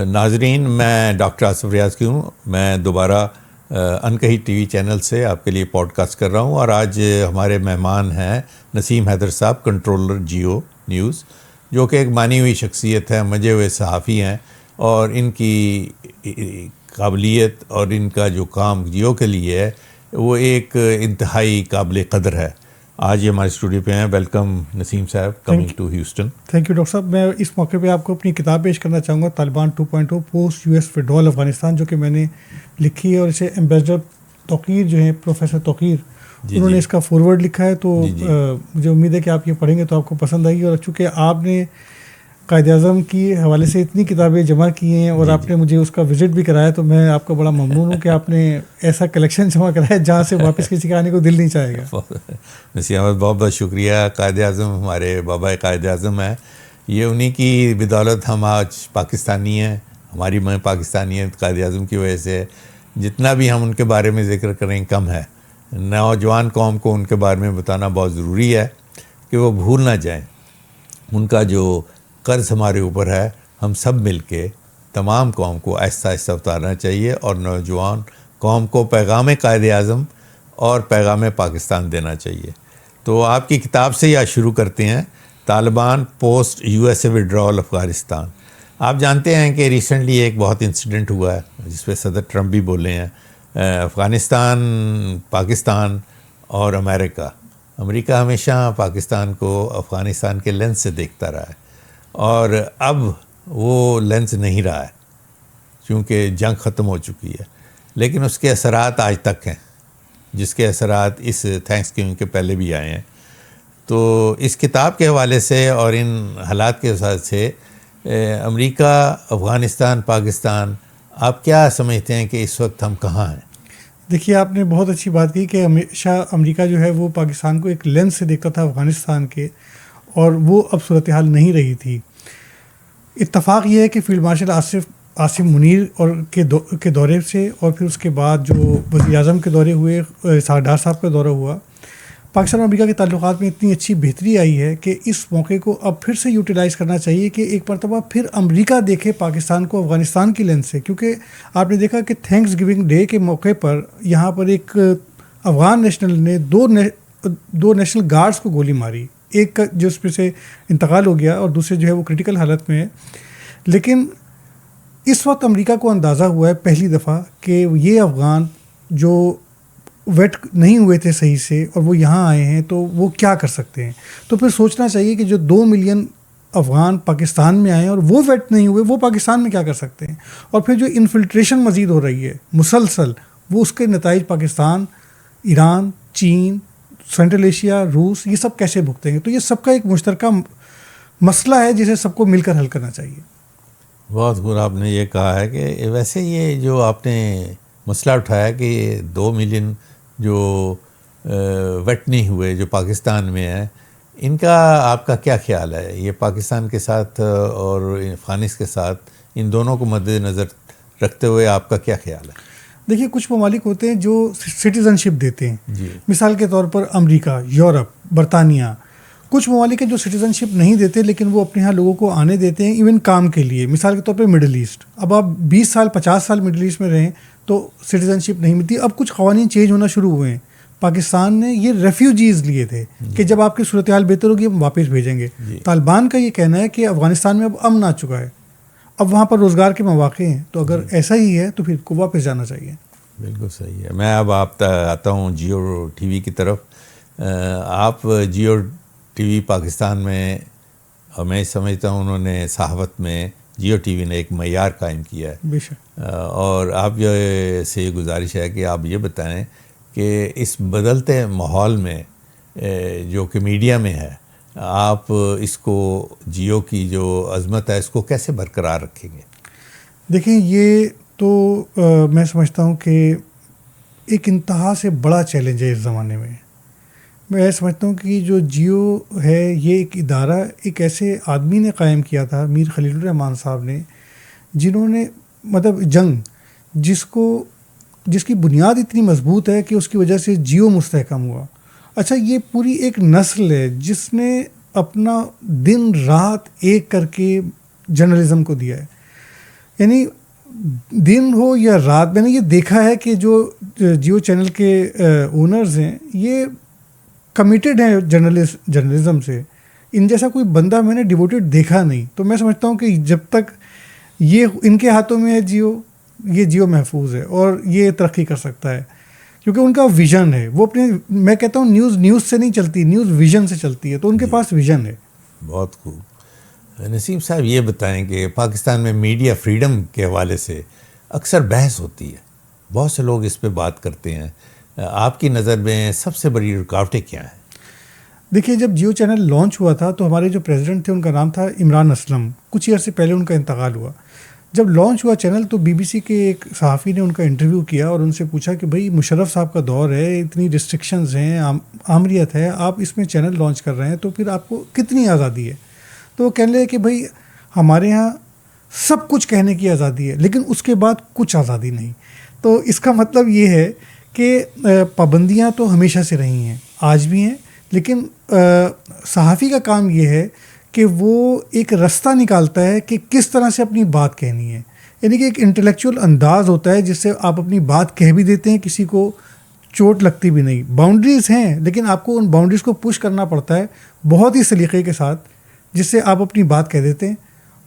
ناظرین، میں ڈاکٹر آصف ریاض کی ہوں. میں دوبارہ انکہی ٹی وی چینل سے آپ کے لیے پوڈ کاسٹ کر رہا ہوں، اور آج ہمارے مہمان ہیں نسیم حیدر صاحب، کنٹرولر جیو نیوز، جو کہ ایک مانی ہوئی شخصیت ہے، مجے ہوئے صحافی ہیں، اور ان کی قابلیت اور ان کا جو کام جیو کے لیے ہے وہ ایک انتہائی قابل قدر ہے. آج یہ ہمارے اسٹوڈیو پہ ہیں. ویلکم نسیم صاحب، coming to Houston. Thank you doctor صاحب. میں اس موقع پہ آپ کو اپنی کتاب پیش کرنا چاہوں گا، Taliban 2.0 post U S withdrawal Afghanistan, جو کہ میں نے لکھی ہے، اور اسے ایمبیسڈر توقیر جو ہیں پروفیسر توقیر انہوں نے اس کا فارورڈ لکھا ہے. تو مجھے امید ہے کہ آپ یہ پڑھیں گے تو آپ کو پسند آئے گی. اور چونکہ آپ نے قائد اعظم کی حوالے سے اتنی کتابیں جمع کی ہیں اور آپ نے مجھے اس کا وزٹ بھی کرایا، تو میں آپ کا بڑا ممنون ہوں کہ آپ نے ایسا کلیکشن جمع کرایا جہاں سے واپس کسی کا آنے کو دل نہیں چاہے گا. نسیم احمد، بہت بہت شکریہ. قائد اعظم ہمارے بابا قائد اعظم ہیں، یہ انہی کی بدولت ہم آج پاکستانی ہیں. ہماری میں پاکستانیت قائد اعظم کی وجہ سے. جتنا بھی ہم ان کے بارے میں ذکر کریں کم ہے. نوجوان قوم کو ان کے بارے میں بتانا بہت ضروری ہے کہ وہ بھول نہ جائیں. ان کا جو قرض ہمارے اوپر ہے، ہم سب مل کے تمام قوم کو آہستہ آہستہ اتارنا چاہیے، اور نوجوان قوم کو پیغام قائد اعظم اور پیغام پاکستان دینا چاہیے. تو آپ کی کتاب سے یا شروع کرتے ہیں، Taliban post U S A withdrawal Afghanistan. آپ جانتے ہیں کہ ریسنٹلی ایک بہت انسیڈنٹ ہوا ہے جس پہ صدر ٹرمپ بھی بولے ہیں. افغانستان، پاکستان اور امریکہ ہمیشہ پاکستان کو افغانستان کے لینس سے دیکھتا رہا ہے، اور اب وہ لینس نہیں رہا ہے کیونکہ جنگ ختم ہو چکی ہے. لیکن اس کے اثرات آج تک ہیں، جس کے اثرات اس تھینکس گیونگ کے پہلے بھی آئے ہیں. تو اس کتاب کے حوالے سے اور ان حالات کے حوالے سے امریکہ، افغانستان، پاکستان، آپ کیا سمجھتے ہیں کہ اس وقت ہم کہاں ہیں؟ دیکھیے، آپ نے بہت اچھی بات کی کہ ہمیشہ امریکہ جو ہے وہ پاکستان کو ایک لینس سے دیکھتا تھا افغانستان کے، اور وہ اب صورتحال نہیں رہی تھی. اتفاق یہ ہے کہ فیلڈ مارشل عاصم منیر اور کے دورے سے، اور پھر اس کے بعد جو وزیر اعظم کے دورے ہوئے، سردار صاحب کا دورہ ہوا، پاکستان اور امریکہ کے تعلقات میں اتنی اچھی بہتری آئی ہے کہ اس موقع کو اب پھر سے یوٹیلائز کرنا چاہیے کہ ایک مرتبہ پھر امریکہ دیکھے پاکستان کو افغانستان کی لینس سے. کیونکہ آپ نے دیکھا کہ تھینکس گیونگ ڈے کے موقع پر یہاں پر ایک افغان نیشنل نے دو نیشنل گارڈز کو گولی ماری، ایک کا جو اس پہ سے انتقال ہو گیا اور دوسرے جو ہے وہ کرٹیکل حالت میں ہے. لیکن اس وقت امریکہ کو اندازہ ہوا ہے پہلی دفعہ کہ یہ افغان جو ویٹ نہیں ہوئے تھے صحیح سے اور وہ یہاں آئے ہیں تو وہ کیا کر سکتے ہیں. تو پھر سوچنا چاہیے کہ جو 2 ملین افغان پاکستان میں آئے ہیں اور وہ ویٹ نہیں ہوئے، وہ پاکستان میں کیا کر سکتے ہیں. اور پھر جو انفلٹریشن مزید ہو رہی ہے مسلسل، وہ اس کے نتائج پاکستان، ایران، چین، سینٹرل ایشیا، روس، یہ سب کیسے بھگتیں گے. تو یہ سب کا ایک مشترکہ مسئلہ ہے جسے سب کو مل کر حل کرنا چاہیے. بہت خوب آپ نے یہ کہا ہے کہ ویسے یہ جو آپ نے مسئلہ اٹھایا کہ 2 ملین جو ویٹ نہیں ہوئے جو پاکستان میں ہیں، ان کا آپ کا کیا خیال ہے؟ یہ پاکستان کے ساتھ اور افغانستان کے ساتھ ان دونوں کو مد نظر رکھتے ہوئے آپ کا کیا خیال ہے؟ دیکھیے، کچھ ممالک ہوتے ہیں جو سٹیزن شپ دیتے ہیں. جی. مثال کے طور پر امریکہ، یورپ، برطانیہ. کچھ ممالک ہیں جو سٹیزن شپ نہیں دیتے لیکن وہ اپنے یہاں لوگوں کو آنے دیتے ہیں ایون کام کے لیے. مثال کے طور پہ مڈل ایسٹ. اب آپ 20 سال 50 سال مڈل ایسٹ میں رہیں تو سٹیزن شپ نہیں ملتی. اب کچھ قوانین چینج ہونا شروع ہوئے ہیں. پاکستان نے یہ ریفیوجیز لیے تھے کہ جب آپ کی صورتحال بہتر ہوگی ہم واپس بھیجیں گے. طالبان کا یہ کہنا ہے کہ افغانستان میں اب امن آ چکا ہے، اب وہاں پر روزگار کے مواقع ہیں، تو اگر ایسا ہی ہے تو پھر کو واپس جانا چاہیے. بالکل صحیح ہے. میں اب آپ آتا ہوں جیو ٹی وی کی طرف. آپ جیو ٹی وی پاکستان میں، میں سمجھتا ہوں انہوں نے صحافت میں جیو ٹی وی نے ایک معیار قائم کیا ہے. بے شک. اور آپ سے یہ گزارش ہے کہ آپ یہ بتائیں کہ اس بدلتے ماحول میں جو کہ میڈیا میں ہے، آپ اس کو جیو کی جو عظمت ہے اس کو کیسے برقرار رکھیں گے؟ دیکھیں، یہ تو میں سمجھتا ہوں کہ ایک انتہا سے بڑا چیلنج ہے اس زمانے میں. میں سمجھتا ہوں کہ جو جیو ہے یہ ایک ادارہ ایک ایسے آدمی نے قائم کیا تھا، میر خلیل الرحمان صاحب نے، جنہوں نے مطلب جنگ جس کی بنیاد اتنی مضبوط ہے کہ اس کی وجہ سے جیو مستحکم ہوا. اچھا، یہ پوری ایک نسل ہے جس نے اپنا دن رات ایک کر کے جرنلزم کو دیا ہے. یعنی دن ہو یا رات، میں نے یہ دیکھا ہے کہ جو جیو چینل کے اونرز ہیں یہ کمیٹیڈ ہیں جرنلزم سے. ان جیسا کوئی بندہ میں نے ڈیووٹیڈ دیکھا نہیں. تو میں سمجھتا ہوں کہ جب تک یہ ان کے ہاتھوں میں ہے یہ جیو محفوظ ہے اور یہ ترقی کر سکتا ہے کیونکہ ان کا ویژن ہے. وہ اپنے، میں کہتا ہوں نیوز سے نہیں چلتی، نیوز ویژن سے چلتی ہے. تو ان کے پاس ویژن ہے. بہت خوب. نسیم صاحب یہ بتائیں کہ پاکستان میں میڈیا فریڈم کے حوالے سے اکثر بحث ہوتی ہے، بہت سے لوگ اس پہ بات کرتے ہیں. آپ کی نظر میں سب سے بڑی رکاوٹیں کیا ہیں؟ دیکھیے، جب جیو چینل لانچ ہوا تھا تو ہمارے جو پریزیڈنٹ تھے ان کا نام تھا عمران اسلم. کچھ عرصے پہلے ان کا انتقال ہوا. جب لانچ ہوا چینل تو بی بی سی کے ایک صحافی نے ان کا انٹرویو کیا اور ان سے پوچھا کہ بھائی مشرف صاحب کا دور ہے، اتنی ریسٹرکشنز ہیں، آمریت ہے، آپ اس میں چینل لانچ کر رہے ہیں تو پھر آپ کو کتنی آزادی ہے؟ تو وہ کہنے لگے کہ بھائی ہمارے ہاں سب کچھ کہنے کی آزادی ہے لیکن اس کے بعد کچھ آزادی نہیں. تو اس کا مطلب یہ ہے کہ پابندیاں تو ہمیشہ سے رہی ہیں، آج بھی ہیں، لیکن صحافی کا کام یہ ہے کہ وہ ایک رستہ نکالتا ہے کہ کس طرح سے اپنی بات کہنی ہے. یعنی کہ ایک انٹلیکچوئل انداز ہوتا ہے جس سے آپ اپنی بات کہہ بھی دیتے ہیں، کسی کو چوٹ لگتی بھی نہیں. باؤنڈریز ہیں لیکن آپ کو ان باؤنڈریز کو پش کرنا پڑتا ہے بہت ہی سلیقے کے ساتھ، جس سے آپ اپنی بات کہہ دیتے ہیں.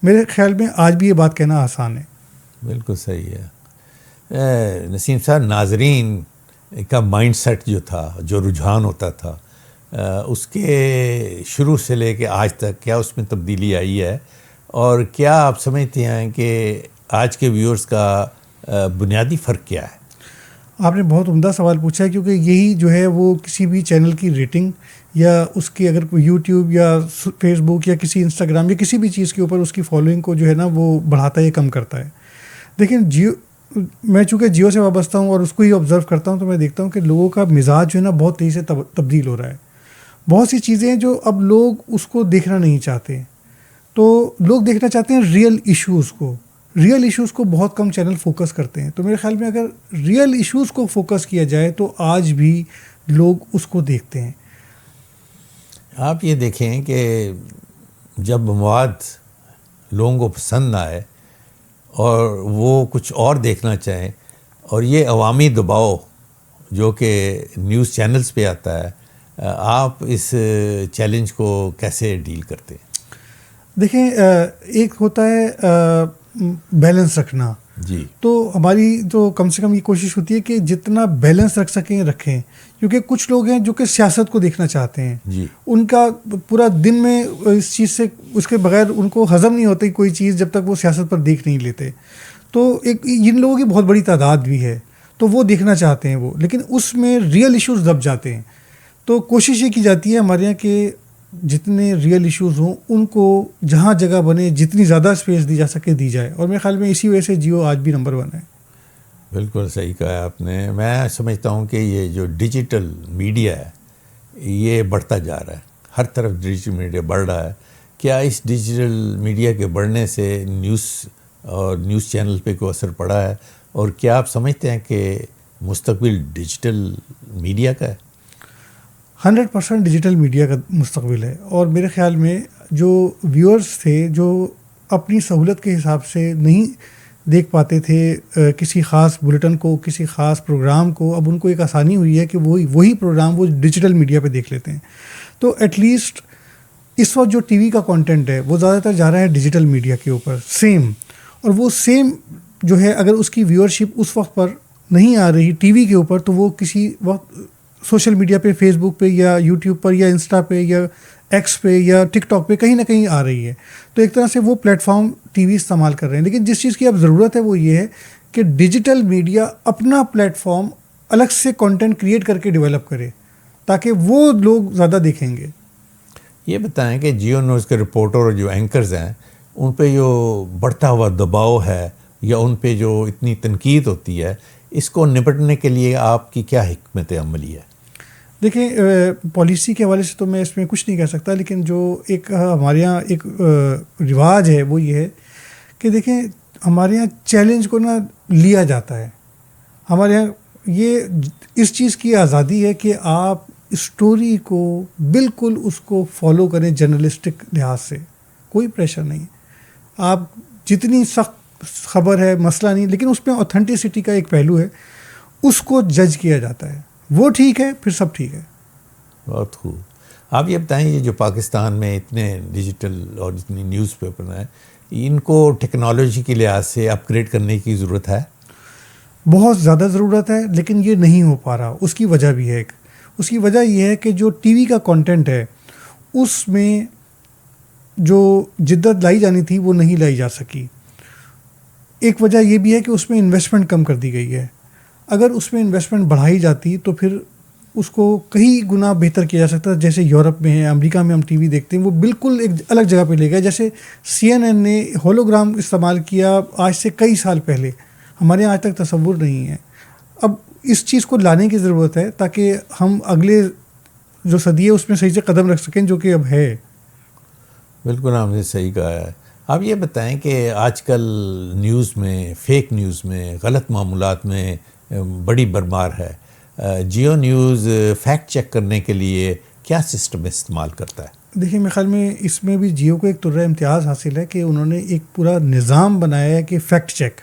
میرے خیال میں آج بھی یہ بات کہنا آسان ہے. بالکل صحیح ہے. نسیم صاحب، ناظرین کا مائنڈ سیٹ جو تھا، جو رجحان ہوتا تھا، اس کے شروع سے لے کے آج تک کیا اس میں تبدیلی آئی ہے؟ اور کیا آپ سمجھتے ہیں کہ آج کے ویورز کا بنیادی فرق کیا ہے؟ آپ نے بہت عمدہ سوال پوچھا ہے، کیونکہ یہی جو ہے وہ کسی بھی چینل کی ریٹنگ یا اس کی اگر کوئی یوٹیوب یا فیس بک یا کسی انسٹاگرام یا کسی بھی چیز کے اوپر اس کی فالوئنگ کو جو ہے نا وہ بڑھاتا ہے یا کم کرتا ہے. دیکھیں میں چونکہ جیو سے وابستہ ہوں اور اس کو ہی آبزرو کرتا ہوں تو میں دیکھتا ہوں کہ لوگوں کا مزاج جو ہے نا بہت تیزی سے تبدیل ہو رہا ہے. بہت سی چیزیں ہیں جو اب لوگ اس کو دیکھنا نہیں چاہتے. تو لوگ دیکھنا چاہتے ہیں ریئل ایشوز کو. ریئل ایشوز کو بہت کم چینل فوکس کرتے ہیں. تو میرے خیال میں اگر ریئل ایشوز کو فوکس کیا جائے تو آج بھی لوگ اس کو دیکھتے ہیں. آپ یہ دیکھیں کہ جب مواد لوگوں کو پسند نہ آئے اور وہ کچھ اور دیکھنا چاہیں، اور یہ عوامی دباؤ جو کہ نیوز چینلز پہ آتا ہے، آپ اس چیلنج کو کیسے ڈیل کرتے ہیں؟ دیکھیں، ایک ہوتا ہے بیلنس رکھنا. جی. تو ہماری تو کم سے کم یہ کوشش ہوتی ہے کہ جتنا بیلنس رکھ سکیں رکھیں. کیونکہ کچھ لوگ ہیں جو کہ سیاست کو دیکھنا چاہتے ہیں. جی. ان کا پورا دن میں اس چیز سے، اس کے بغیر ان کو ہضم نہیں ہوتی کوئی چیز جب تک وہ سیاست پر دیکھ نہیں لیتے. تو ایک ان لوگوں کی بہت بڑی تعداد بھی ہے تو وہ دیکھنا چاہتے ہیں وہ، لیکن اس میں ریئل ایشوز دب جاتے ہیں. تو کوشش یہ کی جاتی ہے ہمارے یہاں کہ جتنے ریئل ایشوز ہوں ان کو جہاں جگہ بنے جتنی زیادہ اسپیس دی جا سکے دی جائے. اور میرے خیال میں اسی وجہ سے جیو آج بھی نمبر 1 ہے. بالکل صحیح کہا ہے آپ نے. میں سمجھتا ہوں کہ یہ جو ڈیجیٹل میڈیا ہے یہ بڑھتا جا رہا ہے، ہر طرف ڈیجیٹل میڈیا بڑھ رہا ہے. کیا اس ڈیجیٹل میڈیا کے بڑھنے سے نیوز اور نیوز چینل پہ کوئی اثر پڑا ہے؟ اور کیا آپ سمجھتے ہیں کہ مستقبل ڈیجیٹل میڈیا کا ہے؟ 100% ڈیجیٹل میڈیا کا مستقبل ہے. اور میرے خیال میں جو ویورز تھے جو اپنی سہولت کے حساب سے نہیں دیکھ پاتے تھے کسی خاص بلیٹن کو، کسی خاص پروگرام کو، اب ان کو ایک آسانی ہوئی ہے کہ وہی پروگرام وہ ڈیجیٹل میڈیا پہ دیکھ لیتے ہیں. تو ایٹ لیسٹ اس وقت جو ٹی وی کا کانٹینٹ ہے وہ زیادہ تر جا رہا ہے ڈیجیٹل میڈیا کے اوپر سیم. اور وہ سیم جو ہے اگر اس کی ویورشپ اس وقت پر نہیں آ رہی ٹی وی کے اوپر تو وہ کسی وقت سوشل میڈیا پہ، فیس بک پہ یا یوٹیوب پر یا انسٹا پہ یا ایکس پہ یا ٹک ٹاک پہ کہیں نہ کہیں آ رہی ہے. تو ایک طرح سے وہ پلیٹ فارم ٹی وی استعمال کر رہے ہیں. لیکن جس چیز کی اب ضرورت ہے وہ یہ ہے کہ ڈیجیٹل میڈیا اپنا پلیٹ فارم الگ سے کنٹینٹ کریٹ کر کے ڈیولپ کرے تاکہ وہ لوگ زیادہ دیکھیں گے. یہ بتائیں کہ جیو نیوز کے رپورٹر اور جو اینکرز ہیں ان پہ جو بڑھتا ہوا دباؤ ہے یا ان پہ جو اتنی تنقید ہوتی ہے، اس کو نپٹنے کے لیے آپ کی کیا حکمت عملی ہے؟ دیکھیں، پالیسی کے حوالے سے تو میں اس میں کچھ نہیں کہہ سکتا، لیکن جو ایک ہمارے یہاں ایک رواج ہے وہ یہ ہے کہ دیکھیں ہمارے یہاں چیلنج کو نا لیا جاتا ہے. ہمارے یہاں یہ اس چیز کی آزادی ہے کہ آپ اسٹوری کو بالکل اس کو فالو کریں جرنلسٹک لحاظ سے، کوئی پریشر نہیں. آپ جتنی سخت خبر ہے مسئلہ نہیں, لیکن اس میں اوتھینٹسٹی کا ایک پہلو ہے, اس کو جج کیا جاتا ہے, وہ ٹھیک ہے پھر سب ٹھیک ہے. بہت خوب. آپ یہ بتائیں یہ جو پاکستان میں اتنے ڈیجیٹل اور اتنی نیوز پیپر ہیں, ان کو ٹیکنالوجی کے لحاظ سے اپ گریڈ کرنے کی ضرورت ہے؟ بہت زیادہ ضرورت ہے, لیکن یہ نہیں ہو پا رہا. اس کی وجہ بھی ہے ایک, اس کی وجہ یہ ہے کہ جو ٹی وی کا کانٹینٹ ہے اس میں جو جدت لائی جانی تھی وہ نہیں لائی جا سکی. ایک وجہ یہ بھی ہے کہ اس میں انویسٹمنٹ کم کر دی گئی ہے. اگر اس میں انویسٹمنٹ بڑھائی جاتی تو پھر اس کو کئی گنا بہتر کیا جا سکتا. جیسے یورپ میں ہے, امریکہ میں ہم ٹی وی دیکھتے ہیں, وہ بالکل ایک الگ جگہ پہ لے گئے. جیسے CNN نے ہولوگرام استعمال کیا آج سے کئی سال پہلے, ہمارے یہاں آج تک تصور نہیں ہے. اب اس چیز کو لانے کی ضرورت ہے تاکہ ہم اگلے جو صدی ہے اس میں صحیح سے قدم رکھ سکیں, جو کہ اب ہے. بالکل آپ نے صحیح کہا ہے. آپ یہ بتائیں کہ آج کل نیوز میں, فیک نیوز میں, غلط معمولات میں بڑی برمار ہے. جیو نیوز فیکٹ چیک کرنے کے لیے کیا سسٹم استعمال کرتا ہے؟ دیکھیے میرے خیال میں اس میں بھی جیو کو ایک طرح امتیاز حاصل ہے کہ انہوں نے ایک پورا نظام بنایا ہے کہ فیکٹ چیک.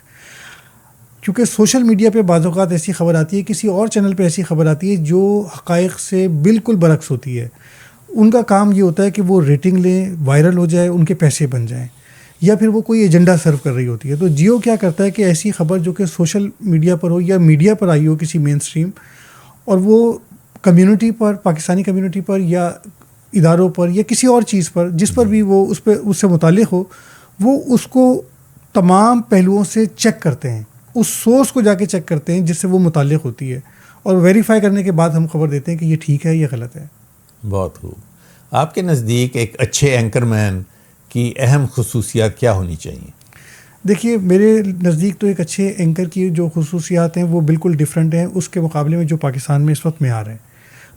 کیونکہ سوشل میڈیا پہ بعض اوقات ایسی خبر آتی ہے, کسی اور چینل پہ ایسی خبر آتی ہے جو حقائق سے بالکل برعکس ہوتی ہے. ان کا کام یہ ہوتا ہے کہ وہ ریٹنگ لیں, وائرل ہو جائے, ان کے پیسے بن جائیں, یا پھر وہ کوئی ایجنڈا سرو کر رہی ہوتی ہے. تو جیو کیا کرتا ہے کہ ایسی خبر جو کہ سوشل میڈیا پر ہو یا میڈیا پر آئی ہو کسی مین اسٹریم, اور وہ کمیونٹی پر, پاکستانی کمیونٹی پر یا اداروں پر یا کسی اور چیز پر جس پر بھی وہ اس سے متعلق ہو, وہ اس کو تمام پہلوؤں سے چیک کرتے ہیں, اس سورس کو جا کے چیک کرتے ہیں جس سے وہ متعلق ہوتی ہے, اور ویریفائی کرنے کے بعد ہم خبر دیتے ہیں کہ یہ ٹھیک ہے یا غلط ہے. بہت خوب. آپ کے نزدیک ایک اچھے اینکر مین کی اہم خصوصیات کیا ہونی چاہیے؟ دیکھیے میرے نزدیک تو ایک اچھے اینکر کی جو خصوصیات ہیں وہ بالکل ڈیفرنٹ ہیں اس کے مقابلے میں جو پاکستان میں اس وقت معیار ہے.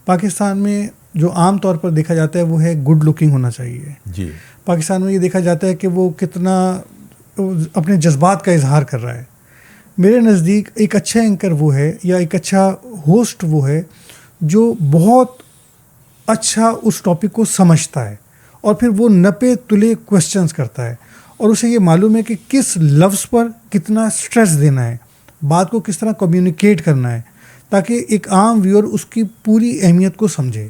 پاکستان میں جو عام طور پر دیکھا جاتا ہے وہ ہے گڈ لکنگ ہونا چاہیے. جی. پاکستان میں یہ دیکھا جاتا ہے کہ وہ کتنا اپنے جذبات کا اظہار کر رہا ہے. میرے نزدیک ایک اچھا اینکر وہ ہے یا ایک اچھا ہوسٹ وہ ہے جو بہت اچھا اس ٹاپک کو سمجھتا ہے, اور پھر وہ نپے تلے کویسچنز کرتا ہے, اور اسے یہ معلوم ہے کہ کس لفظ پر کتنا سٹریس دینا ہے, بات کو کس طرح کمیونیکیٹ کرنا ہے, تاکہ ایک عام ویور اس کی پوری اہمیت کو سمجھے.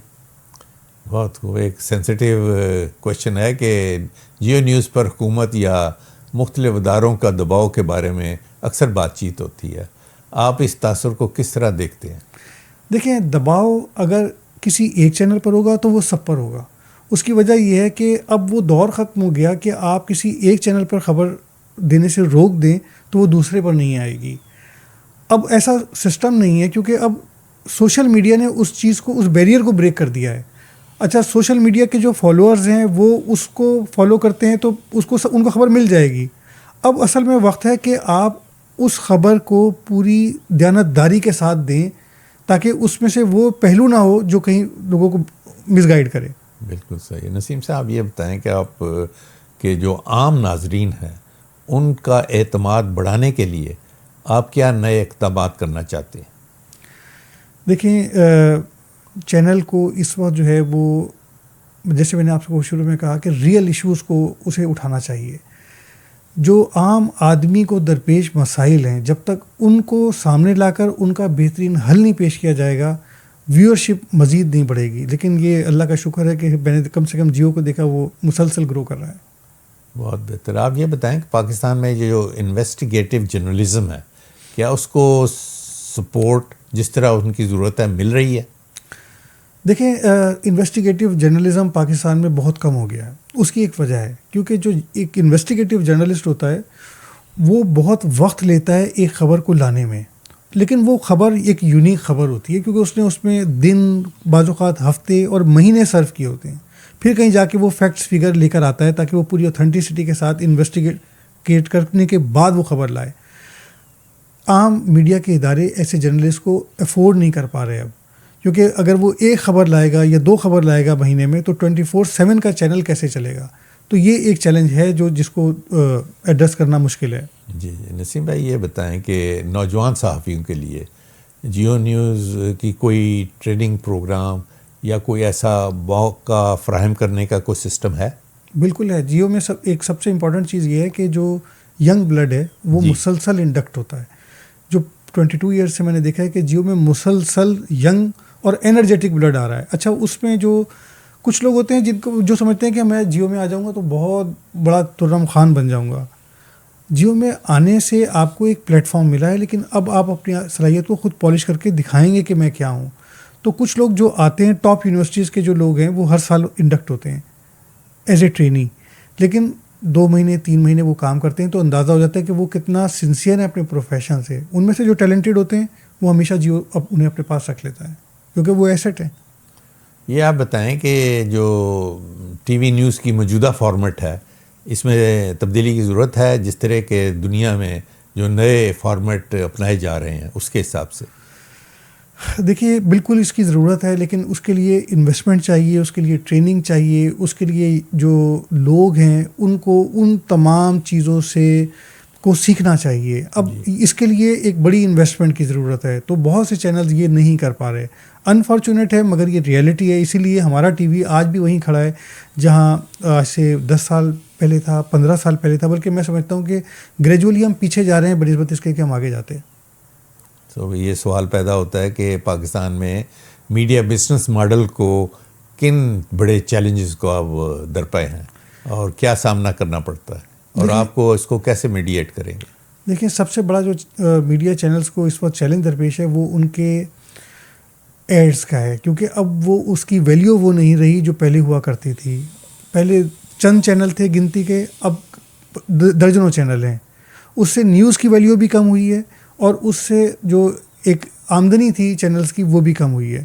بہت خوب. ایک سینسیٹیو کویشچن ہے کہ جیو نیوز پر حکومت یا مختلف اداروں کا دباؤ کے بارے میں اکثر بات چیت ہوتی ہے. آپ اس تاثر کو کس طرح دیکھتے ہیں؟ دیکھیں, دباؤ اگر کسی ایک چینل پر ہوگا تو وہ سب پر ہوگا. اس کی وجہ یہ ہے کہ اب وہ دور ختم ہو گیا کہ آپ کسی ایک چینل پر خبر دینے سے روک دیں تو وہ دوسرے پر نہیں آئے گی. اب ایسا سسٹم نہیں ہے, کیونکہ اب سوشل میڈیا نے اس چیز کو, اس بیریئر کو بریک کر دیا ہے. اچھا, سوشل میڈیا کے جو فالوورز ہیں وہ اس کو فالو کرتے ہیں تو ان کو خبر مل جائے گی. اب اصل میں وقت ہے کہ آپ اس خبر کو پوری دیانتداری کے ساتھ دیں تاکہ اس میں سے وہ پہلو نہ ہو جو کہیں لوگوں کو مس گائیڈ کرے. بالکل صحیح. نسیم صاحب یہ بتائیں کہ آپ کے جو عام ناظرین ہیں ان کا اعتماد بڑھانے کے لیے آپ کیا نئے اقدامات کرنا چاہتے ہیں؟ دیکھیں, چینل کو اس وقت جو ہے وہ, جیسے میں نے آپ کو شروع میں کہا کہ ریئل ایشوز کو اسے اٹھانا چاہیے. جو عام آدمی کو درپیش مسائل ہیں جب تک ان کو سامنے لا کر ان کا بہترین حل نہیں پیش کیا جائے گا, ویورشپ مزید نہیں بڑھے گی. لیکن یہ اللہ کا شکر ہے کہ میں نے کم سے کم جیو کو دیکھا وہ مسلسل گرو کر رہا ہے. بہت بہتر. آپ یہ بتائیں کہ پاکستان میں یہ جو انویسٹیگیٹو جرنلزم ہے, کیا اس کو سپورٹ جس طرح ان کی ضرورت ہے مل رہی ہے؟ دیکھیں, انویسٹیگیٹو جرنلزم پاکستان میں بہت کم ہو گیا ہے. اس کی ایک وجہ ہے کیونکہ جو ایک انویسٹیگیٹو جرنلسٹ ہوتا ہے وہ بہت وقت لیتا ہے ایک خبر کو لانے میں, لیکن وہ خبر ایک یونیک خبر ہوتی ہے کیونکہ اس میں دن, بعض اوقات ہفتے اور مہینے صرف کیے ہوتے ہیں. پھر کہیں جا کے وہ فیکٹس فگر لے کر آتا ہے تاکہ وہ پوری اوتھینٹسٹی کے ساتھ انویسٹیگیٹ کرنے کے بعد وہ خبر لائے. عام میڈیا کے ادارے ایسے جرنلسٹ کو افورڈ نہیں کر پا رہے اب, کیونکہ اگر وہ ایک خبر لائے گا یا 2 خبر لائے گا مہینے میں تو 24/7 کا چینل کیسے چلے گا. تو یہ ایک چیلنج ہے جس کو ایڈریس کرنا مشکل ہے. جی نسیم بھائی یہ بتائیں کہ نوجوان صحافیوں کے لیے جیو نیوز کی کوئی ٹریننگ پروگرام یا کوئی ایسا موقع فراہم کرنے کا کوئی سسٹم ہے؟ بالکل ہے. جیو میں سب سے امپورٹنٹ چیز یہ ہے کہ جو ینگ بلڈ ہے وہ مسلسل انڈکٹ ہوتا ہے. جو 22 ایئرس سے میں نے دیکھا ہے کہ جیو میں مسلسل ینگ اور انرجیٹک بلڈ آ رہا ہے. اچھا اس میں جو کچھ لوگ ہوتے ہیں جن کو جو سمجھتے ہیں کہ میں جیو میں آ جاؤں گا تو بہت بڑا ترم خان بن جاؤں گا. جیو میں آنے سے آپ کو ایک پلیٹ فارم ملا ہے, لیکن اب آپ اپنی صلاحیت کو خود پالش کر کے دکھائیں گے کہ میں کیا ہوں. تو کچھ لوگ جو آتے ہیں ٹاپ یونیورسٹیز کے جو لوگ ہیں وہ ہر سال انڈکٹ ہوتے ہیں ایز اے ٹرینی, لیکن 2 مہینے 3 مہینے وہ کام کرتے ہیں تو اندازہ ہو جاتا ہے کہ وہ کتنا سنسیئر ہے اپنے پروفیشن سے. ان میں سے جو ٹیلنٹڈ ہوتے ہیں وہ ہمیشہ جیو انہیں اپنے پاس رکھ لیتا ہے کیونکہ وہ ایسٹ ہے. یہ آپ بتائیں کہ جو ٹی وی نیوز کی موجودہ فارمیٹ ہے اس میں تبدیلی کی ضرورت ہے, جس طرح کے دنیا میں جو نئے فارمیٹ اپنائے جا رہے ہیں اس کے حساب سے؟ دیکھیے بالکل اس کی ضرورت ہے, لیکن اس کے لیے انویسٹمنٹ چاہیے, اس کے لیے ٹریننگ چاہیے, اس کے لیے جو لوگ ہیں ان کو ان تمام چیزوں سے کو سیکھنا چاہیے. اب اس کے لیے ایک بڑی انویسٹمنٹ کی ضرورت ہے, تو بہت سے چینلز یہ نہیں کر پا رہے. انفارچونیٹ ہے مگر یہ ریئلٹی ہے. اسی لیے ہمارا ٹی وی آج بھی وہیں کھڑا ہے جہاں آج سے 10 سال پہلے تھا, 15 سال پہلے تھا, بلکہ میں سمجھتا ہوں کہ گریجولی ہم پیچھے جا رہے ہیں بنسبت اس کے کہ ہم آگے جاتے ہیں. تو یہ سوال پیدا ہوتا ہے کہ پاکستان میں میڈیا بزنس ماڈل کو کن بڑے چیلنجز کو آپ درپائے ہیں اور کیا سامنا کرنا پڑتا ہے, اور آپ کو اس کو کیسے میڈیٹ کریں گے؟ دیکھیں سب سے بڑا جو میڈیا چینلز کو اس وقت چیلنج درپیش ہے وہ ان کے ایڈز کا ہے, کیونکہ اب وہ اس کی ویلیو وہ نہیں رہی جو پہلے ہوا کرتی تھی. پہلے چند چینل تھے گنتی کے, اب درجنوں چینل ہیں. اس سے نیوز کی ویلیو بھی کم ہوئی ہے اور اس سے جو ایک آمدنی تھی چینلز کی وہ بھی کم ہوئی ہے.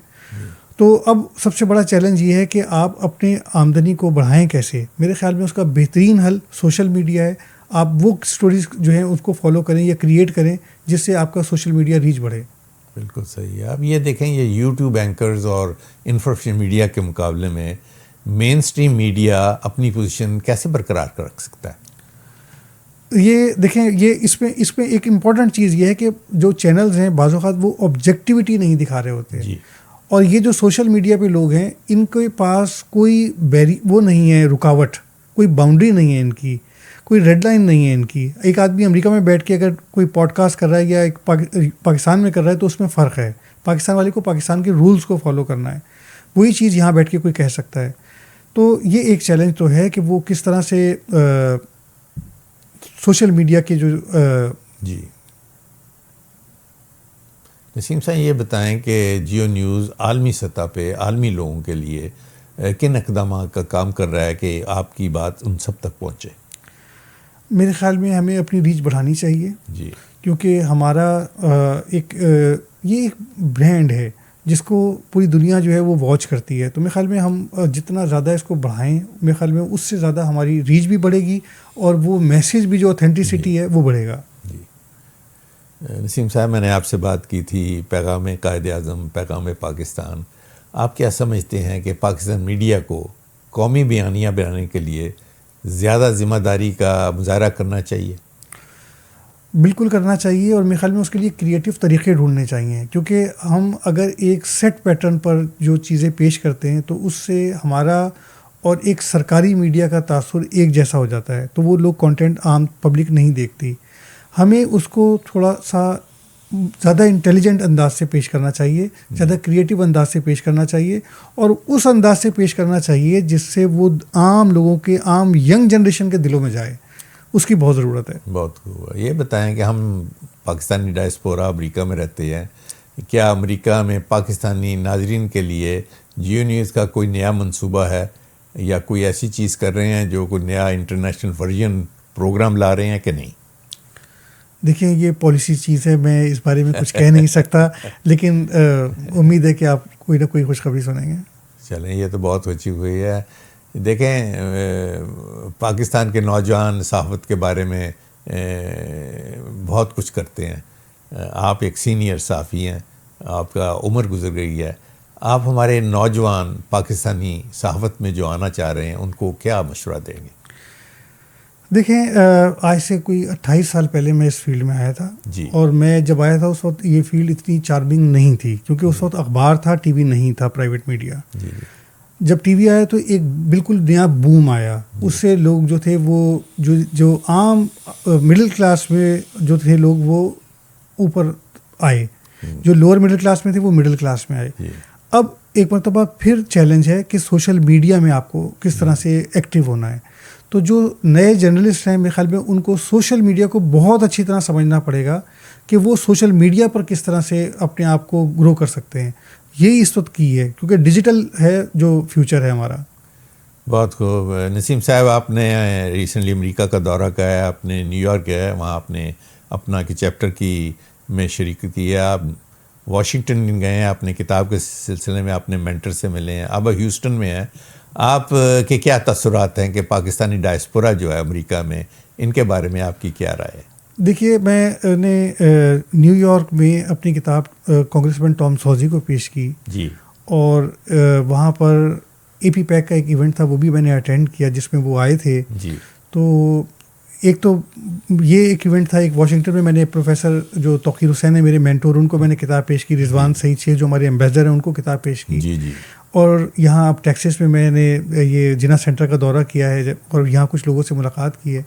تو اب سب سے بڑا چیلنج یہ ہے کہ آپ اپنے آمدنی کو بڑھائیں کیسے. میرے خیال میں اس کا بہترین حل سوشل میڈیا ہے. آپ وہ سٹوریز جو ہیں اس کو فالو کریں یا کریٹ کریں جس سے آپ کا سوشل میڈیا ریچ بڑھے. بالکل صحیح ہے. اب یہ دیکھیں یہ یوٹیوب اینکرز اور انفارمیشن میڈیا کے مقابلے میں مین سٹریم میڈیا اپنی پوزیشن کیسے برقرار کر رکھ سکتا ہے؟ یہ دیکھیں یہ اس میں ایک امپورٹنٹ چیز یہ ہے کہ جو چینلز ہیں بعض اوقات وہ آبجیکٹیوٹی نہیں دکھا رہے ہوتے. جی. اور یہ جو سوشل میڈیا پہ لوگ ہیں ان کے پاس کوئی وہ نہیں ہے رکاوٹ, کوئی باؤنڈری نہیں ہے ان کی, کوئی ریڈ لائن نہیں ہے ان کی. ایک آدمی امریکہ میں بیٹھ کے اگر کوئی پوڈ کاسٹ کر رہا ہے یا ایک پاکستان میں کر رہا ہے تو اس میں فرق ہے. پاکستان والے کو پاکستان کے رولز کو فالو کرنا ہے, وہی چیز یہاں بیٹھ کے کوئی کہہ سکتا ہے. تو یہ ایک چیلنج تو ہے کہ وہ کس طرح سے سوشل میڈیا کے جو جی. نسیم صاحب یہ بتائیں کہ جیو نیوز عالمی سطح پہ عالمی لوگوں کے لیے کن اقدامات کا کام کر رہا ہے کہ آپ کی بات ان سب تک پہنچے؟ میرے خیال میں ہمیں اپنی ریچ بڑھانی چاہیے. جی. کیونکہ ہمارا یہ ایک برانڈ ہے جس کو پوری دنیا جو ہے وہ واچ کرتی ہے. تو میرے خیال میں ہم جتنا زیادہ اس کو بڑھائیں میرے خیال میں اس سے زیادہ ہماری ریچ بھی بڑھے گی اور وہ میسیج بھی جو اوتھینٹسٹی ہے وہ بڑھے گا. جی. نسیم صاحب میں نے آپ سے بات کی تھی پیغام قائد اعظم, پیغام پاکستان. آپ کیا سمجھتے ہیں کہ پاکستان میڈیا کو قومی بیانیہ بنانے کے لیے زیادہ ذمہ داری کا مظاہرہ کرنا چاہیے؟ بالکل کرنا چاہیے, اور میرے خیال میں اس کے لیے کریٹیو طریقے ڈھونڈنے چاہیے, کیونکہ ہم اگر ایک سیٹ پیٹرن پر جو چیزیں پیش کرتے ہیں تو اس سے ہمارا اور ایک سرکاری میڈیا کا تاثر ایک جیسا ہو جاتا ہے, تو وہ لوگ کنٹینٹ عام پبلک نہیں دیکھتی. ہمیں اس کو تھوڑا سا زیادہ انٹیلیجنٹ انداز سے پیش کرنا چاہیے, زیادہ کریٹیو انداز سے پیش کرنا چاہیے, اور اس انداز سے پیش کرنا چاہیے جس سے وہ عام لوگوں کے عام ینگ جنریشن کے دلوں میں جائے. اس کی بہت ضرورت ہے. بہت خوب. یہ بتائیں کہ ہم پاکستانی ڈائسپورا امریکہ میں رہتے ہیں, کیا امریکہ میں پاکستانی ناظرین کے لیے جیو نیوز کا کوئی نیا منصوبہ ہے یا کوئی ایسی چیز کر رہے ہیں جو کوئی نیا انٹرنیشنل ورژن پروگرام لا رہے ہیں کہ نہیں؟ دیکھیں یہ پالیسی چیز ہے, میں اس بارے میں کچھ کہہ نہیں سکتا, لیکن امید ہے کہ آپ کوئی نہ کوئی خوشخبری سنیں گے. چلیں یہ تو بہت اچھی ہوئی ہے. دیکھیں پاکستان کے نوجوان صحافت کے بارے میں بہت کچھ کرتے ہیں. آپ ایک سینئر صحافی ہیں, آپ کا عمر گزر گئی ہے. آپ ہمارے نوجوان پاکستانی صحافت میں جو آنا چاہ رہے ہیں ان کو کیا مشورہ دیں گے؟ دیکھیں آج سے کوئی 28 سال پہلے میں اس فیلڈ میں آیا تھا. جی. اور میں جب آیا تھا اس وقت یہ فیلڈ اتنی چارمنگ نہیں تھی, کیونکہ اس وقت اخبار تھا, ٹی وی نہیں تھا, پرائیویٹ میڈیا. جی. جب ٹی وی آیا تو ایک بالکل نیا بوم آیا. اس سے لوگ جو تھے وہ جو عام مڈل کلاس میں جو تھے لوگ وہ اوپر آئے, جو لوور مڈل کلاس میں تھے وہ مڈل کلاس میں آئے. اب ایک مرتبہ پھر چیلنج ہے کہ سوشل میڈیا میں آپ کو کس طرح سے ایکٹیو ہونا ہے. تو جو نئے جرنلسٹ ہیں میرے خیال میں ان کو سوشل میڈیا کو بہت اچھی طرح سمجھنا پڑے گا کہ وہ سوشل میڈیا پر کس طرح سے اپنے آپ کو گرو کر سکتے ہیں. یہی اس وقت کی ہے کیونکہ ڈیجیٹل ہے جو فیوچر ہے ہمارا. بہت خوب. نسیم صاحب, آپ نے ریسنٹلی امریکہ کا دورہ کیا ہے, آپ نے نیو یارک گیا ہے, وہاں آپ نے اپنا کہ چیپٹر کی میں شریکت کی ہے. آپ واشنگٹن گئے ہیں, اپنے کتاب کے سلسلے میں اپنے مینٹر سے ملے ہیں. اب ہیوسٹن میں ہیں. آپ کے کیا تاثرات ہیں کہ پاکستانی ڈائسپورا جو ہے امریکہ میں, ان کے بارے میں آپ کی کیا رائے ہے؟ دیکھیے, میں نے نیو یارک میں اپنی کتاب کانگریس مین ٹام سوزی کو پیش کی جی, اور وہاں پر اے پی پیک کا ایک ایونٹ تھا, وہ بھی میں نے اٹینڈ کیا جس میں وہ آئے تھے. جی, تو ایک تو یہ ایک ایونٹ تھا. ایک واشنگٹن میں نے پروفیسر جو توقیر حسین ہے میرے مینٹور, ان کو میں نے کتاب پیش کی. رضوان سعید شیخ جو ہمارے ایمبیسڈر ہیں ان کو کتاب پیش کی. جی, جی, اور یہاں اب ٹیکسس میں نے یہ جنا سینٹر کا دورہ کیا ہے اور یہاں کچھ لوگوں سے ملاقات کی ہے.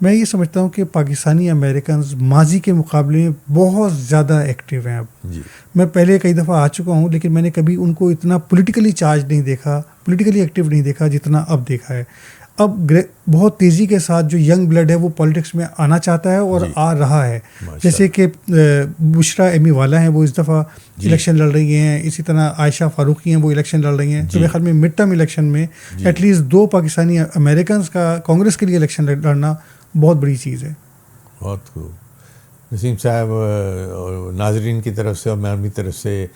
میں یہ سمجھتا ہوں کہ پاکستانی امریکنز ماضی کے مقابلے میں بہت زیادہ ایکٹیو ہیں اب. جی, میں پہلے کئی دفعہ آ چکا ہوں لیکن میں نے کبھی ان کو اتنا پولیٹیکلی چارج نہیں دیکھا, پولیٹیکلی ایکٹیو نہیں دیکھا جتنا اب دیکھا ہے. اب بہت تیزی کے ساتھ جو ینگ بلڈ ہے وہ پالیٹکس میں آنا چاہتا ہے اور آ رہا ہے. جیسے کہ بشرا ایمی والا ہیں, وہ اس دفعہ الیکشن لڑ رہی ہیں. اسی طرح عائشہ فاروقی ہیں, وہ الیکشن لڑ رہی ہیں. تو میرے خیال میں مڈ ٹرم الیکشن میں ایٹ لیسٹ 2 پاکستانی امریکنز کا کانگریس کے لیے الیکشن لڑنا بہت بڑی چیز ہے. بہت خوب. نسیم صاحب, ناظرین کی طرف سے اور میں اپنی طرف سے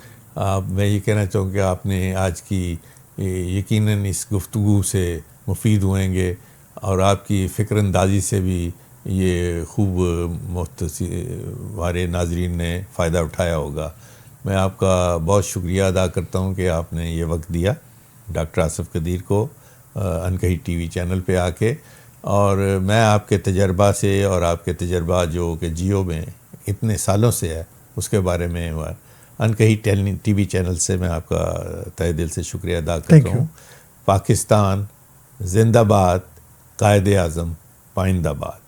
میں یہ کہنا چاہوں کہ آپ نے آج کی یقیناً اس گفتگو سے مفید ہوئیں گے اور آپ کی فکر اندازی سے بھی یہ خوب ہمارے ناظرین نے فائدہ اٹھایا ہوگا. میں آپ کا بہت شکریہ ادا کرتا ہوں کہ آپ نے یہ وقت دیا ڈاکٹر آصف قدیر کو انکہی ٹی وی چینل پہ آ کے. اور میں آپ کے تجربہ سے اور آپ کے تجربہ جو کہ جیو میں اتنے سالوں سے ہے اس کے بارے میں انکہی ٹی وی چینل سے میں آپ کا تہہ دل سے شکریہ ادا کرتا ہوں. پاکستان زندہ باد, قائد اعظم پائندہ باد.